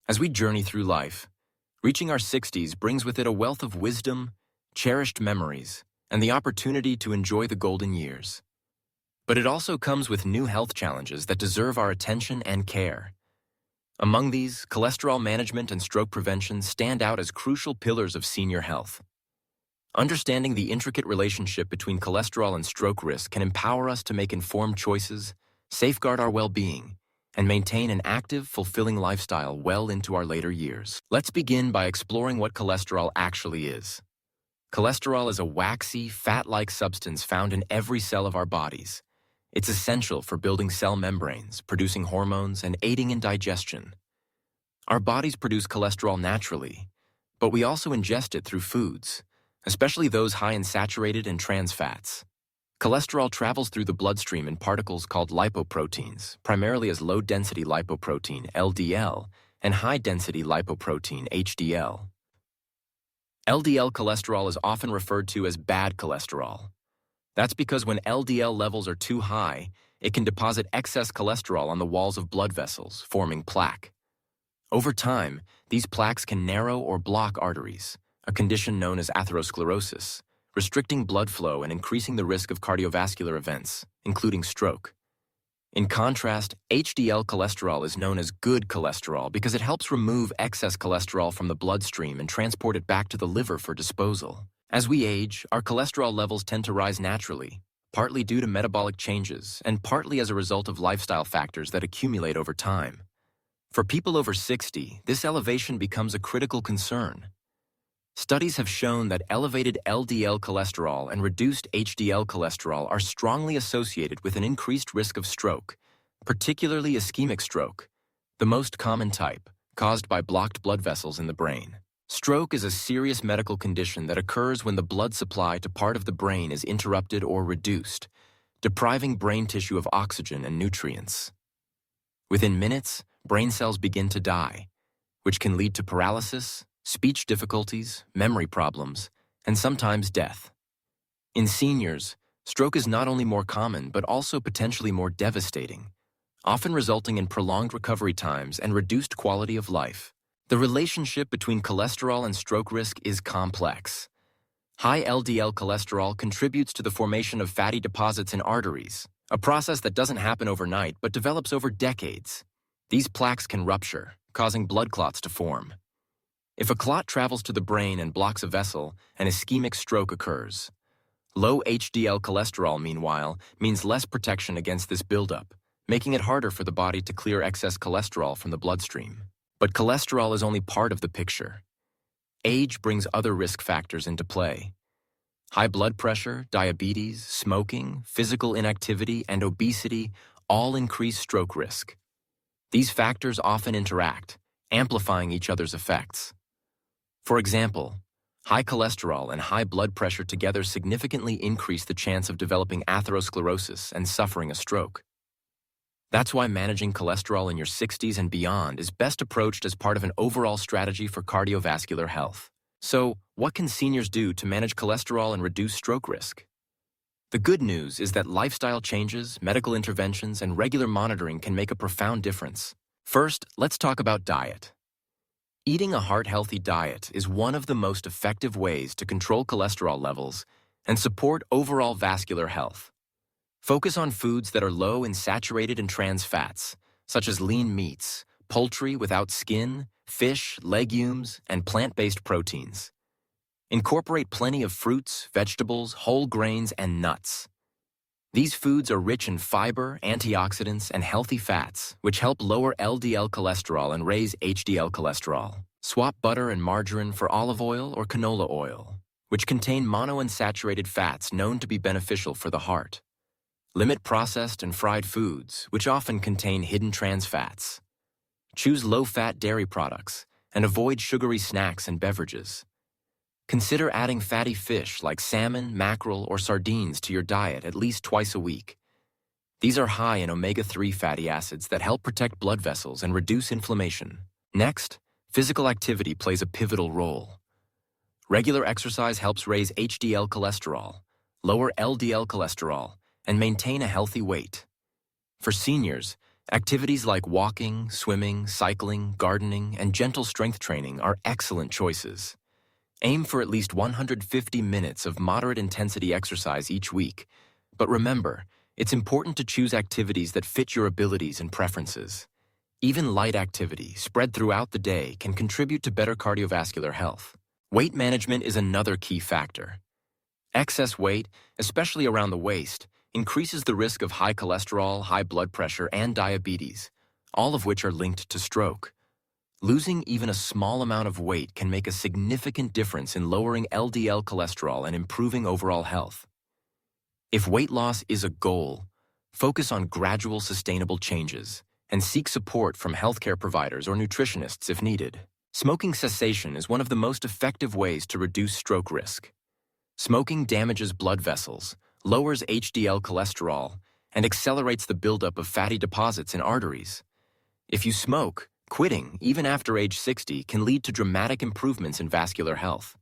As we journey through life, reaching our 60s brings with it a wealth of wisdom, cherished memories, and the opportunity to enjoy the golden years. But it also comes with new health challenges that deserve our attention and care. Among these, cholesterol management and stroke prevention stand out as crucial pillars of senior health. Understanding the intricate relationship between cholesterol and stroke risk can empower us to make informed choices, safeguard our well-being, and maintain an active, fulfilling lifestyle well into our later years. Let's begin by exploring what cholesterol actually is. Cholesterol is a waxy, fat-like substance found in every cell of our bodies. It's essential for building cell membranes, producing hormones, and aiding in digestion. Our bodies produce cholesterol naturally, but we also ingest it through foods, especially those high in saturated and trans fats. Cholesterol travels through the bloodstream in particles called lipoproteins, primarily as low-density lipoprotein, LDL, and high-density lipoprotein, HDL. LDL cholesterol is often referred to as bad cholesterol. That's because when LDL levels are too high, it can deposit excess cholesterol on the walls of blood vessels, forming plaque. Over time, these plaques can narrow or block arteries, a condition known as atherosclerosis, restricting blood flow and increasing the risk of cardiovascular events, including stroke. In contrast, HDL cholesterol is known as good cholesterol because it helps remove excess cholesterol from the bloodstream and transport it back to the liver for disposal. As we age, our cholesterol levels tend to rise naturally, partly due to metabolic changes and partly as a result of lifestyle factors that accumulate over time. For people over 60, this elevation becomes a critical concern. Studies have shown that elevated LDL cholesterol and reduced HDL cholesterol are strongly associated with an increased risk of stroke, particularly ischemic stroke, the most common type, caused by blocked blood vessels in the brain. Stroke is a serious medical condition that occurs when the blood supply to part of the brain is interrupted or reduced, depriving brain tissue of oxygen and nutrients. Within minutes, brain cells begin to die, which can lead to paralysis, speech difficulties, memory problems, and sometimes death. In seniors, stroke is not only more common but also potentially more devastating, often resulting in prolonged recovery times and reduced quality of life. The relationship between cholesterol and stroke risk is complex. High LDL cholesterol contributes to the formation of fatty deposits in arteries, a process that doesn't happen overnight but develops over decades. These plaques can rupture, causing blood clots to form. If a clot travels to the brain and blocks a vessel, an ischemic stroke occurs. Low HDL cholesterol, meanwhile, means less protection against this buildup, making it harder for the body to clear excess cholesterol from the bloodstream. But cholesterol is only part of the picture. Age brings other risk factors into play. High blood pressure, diabetes, smoking, physical inactivity, and obesity all increase stroke risk. These factors often interact, amplifying each other's effects. For example, high cholesterol and high blood pressure together significantly increase the chance of developing atherosclerosis and suffering a stroke. That's why managing cholesterol in your 60s and beyond is best approached as part of an overall strategy for cardiovascular health. So, what can seniors do to manage cholesterol and reduce stroke risk? The good news is that lifestyle changes, medical interventions, and regular monitoring can make a profound difference. First, let's talk about diet. Eating a heart-healthy diet is one of the most effective ways to control cholesterol levels and support overall vascular health. Focus on foods that are low in saturated and trans fats, such as lean meats, poultry without skin, fish, legumes, and plant-based proteins. Incorporate plenty of fruits, vegetables, whole grains, and nuts. These foods are rich in fiber, antioxidants, and healthy fats, which help lower LDL cholesterol and raise HDL cholesterol. Swap butter and margarine for olive oil or canola oil, which contain monounsaturated fats known to be beneficial for the heart. Limit processed and fried foods, which often contain hidden trans fats. Choose low-fat dairy products and avoid sugary snacks and beverages. Consider adding fatty fish like salmon, mackerel, or sardines to your diet at least twice a week. These are high in omega-3 fatty acids that help protect blood vessels and reduce inflammation. Next, physical activity plays a pivotal role. Regular exercise helps raise HDL cholesterol, lower LDL cholesterol, and maintain a healthy weight. For seniors, Activities like walking, swimming, cycling, gardening, and gentle strength training are excellent choices. Aim for at least 150 minutes of moderate intensity exercise each week, but remember, it's important to choose activities that fit your abilities and preferences. Even light activity, spread throughout the day, can contribute to better cardiovascular health. Weight management is another key factor. Excess weight, especially around the waist, increases the risk of high cholesterol, high blood pressure, and diabetes, all of which are linked to stroke. Losing even a small amount of weight can make a significant difference in lowering LDL cholesterol and improving overall health. If weight loss is a goal, focus on gradual, sustainable changes and seek support from healthcare providers or nutritionists if needed. Smoking cessation is one of the most effective ways to reduce stroke risk. Smoking damages blood vessels, lowers HDL cholesterol, and accelerates the buildup of fatty deposits in arteries. If you smoke, quitting, even after age 60, can lead to dramatic improvements in vascular health.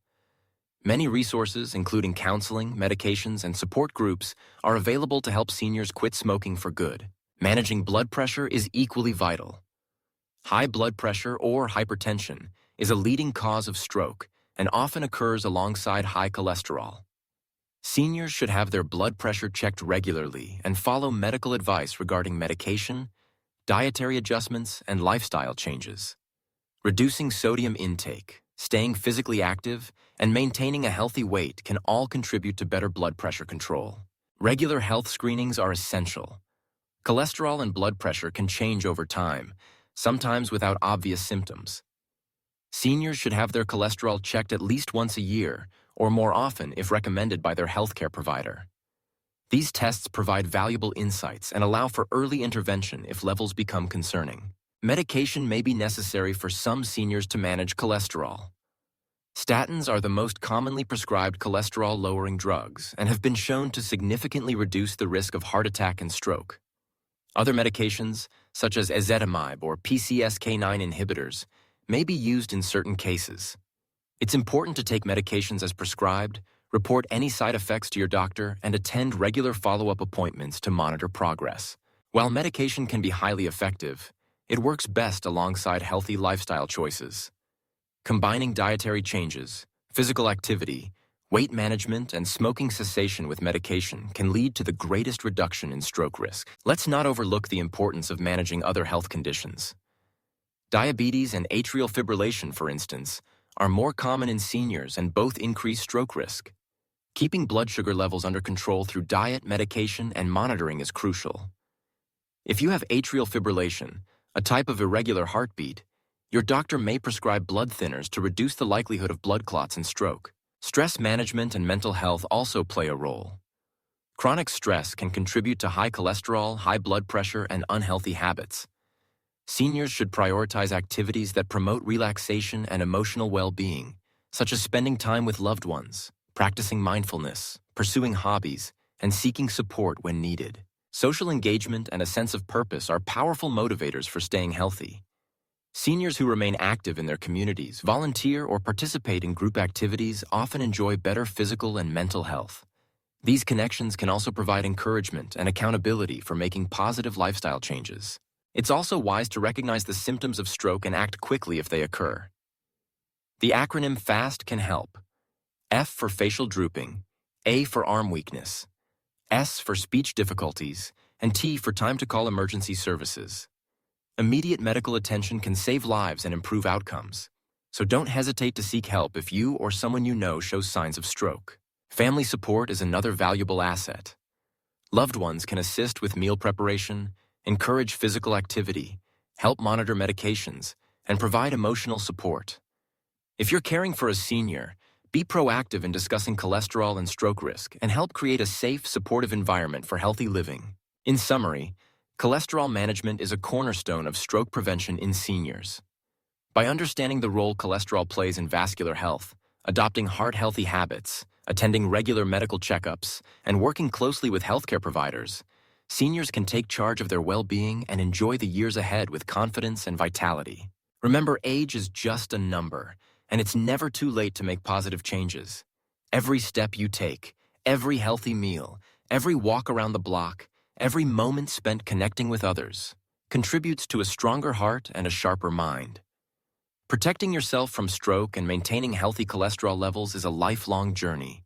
Many resources, including counseling, medications, and support groups, are available to help seniors quit smoking for good. Managing blood pressure is equally vital. High blood pressure or hypertension is a leading cause of stroke and often occurs alongside high cholesterol. Seniors should have their blood pressure checked regularly and follow medical advice regarding medication, dietary adjustments, and lifestyle changes. Reducing sodium intake, staying physically active, and maintaining a healthy weight can all contribute to better blood pressure control. Regular health screenings are essential. Cholesterol and blood pressure can change over time, sometimes without obvious symptoms. Seniors should have their cholesterol checked at least once a year, or more often if recommended by their healthcare provider. These tests provide valuable insights and allow for early intervention if levels become concerning. Medication may be necessary for some seniors to manage cholesterol. Statins are the most commonly prescribed cholesterol-lowering drugs and have been shown to significantly reduce the risk of heart attack and stroke. Other medications, such as ezetimibe or PCSK9 inhibitors, may be used in certain cases. It's important to take medications as prescribed, report any side effects to your doctor, and attend regular follow-up appointments to monitor progress. While medication can be highly effective, it works best alongside healthy lifestyle choices. Combining dietary changes, physical activity, weight management, and smoking cessation with medication can lead to the greatest reduction in stroke risk. Let's not overlook the importance of managing other health conditions. Diabetes and atrial fibrillation, for instance, are more common in seniors and both increase stroke risk. Keeping blood sugar levels under control through diet, medication, and monitoring is crucial. If you have atrial fibrillation, a type of irregular heartbeat, your doctor may prescribe blood thinners to reduce the likelihood of blood clots and stroke. Stress management and mental health also play a role. Chronic stress can contribute to high cholesterol, high blood pressure, and unhealthy habits. Seniors should prioritize activities that promote relaxation and emotional well-being, such as spending time with loved ones, practicing mindfulness, pursuing hobbies, and seeking support when needed. Social engagement and a sense of purpose are powerful motivators for staying healthy. Seniors who remain active in their communities, volunteer, or participate in group activities often enjoy better physical and mental health. These connections can also provide encouragement and accountability for making positive lifestyle changes. It's also wise to recognize the symptoms of stroke and act quickly if they occur. The acronym FAST can help. F for facial drooping, A for arm weakness, S for speech difficulties, and T for time to call emergency services. Immediate medical attention can save lives and improve outcomes, so don't hesitate to seek help if you or someone you know shows signs of stroke. Family support is another valuable asset. Loved ones can assist with meal preparation, encourage physical activity, help monitor medications, and provide emotional support. If you're caring for a senior, be proactive in discussing cholesterol and stroke risk and help create a safe, supportive environment for healthy living. In summary, cholesterol management is a cornerstone of stroke prevention in seniors. By understanding the role cholesterol plays in vascular health, adopting heart-healthy habits, attending regular medical checkups, and working closely with healthcare providers, seniors can take charge of their well-being and enjoy the years ahead with confidence and vitality. Remember, age is just a number, and it's never too late to make positive changes. Every step you take, every healthy meal, every walk around the block, every moment spent connecting with others contributes to a stronger heart and a sharper mind. Protecting yourself from stroke and maintaining healthy cholesterol levels is a lifelong journey,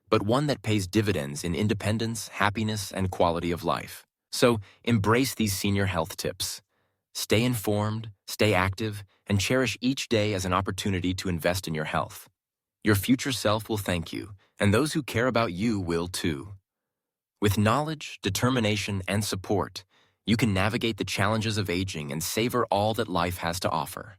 but one that pays dividends in independence, happiness, and quality of life. So embrace these senior health tips. Stay informed, stay active, and cherish each day as an opportunity to invest in your health. Your future self will thank you, and those who care about you will too. With knowledge, determination, and support, you can navigate the challenges of aging and savor all that life has to offer.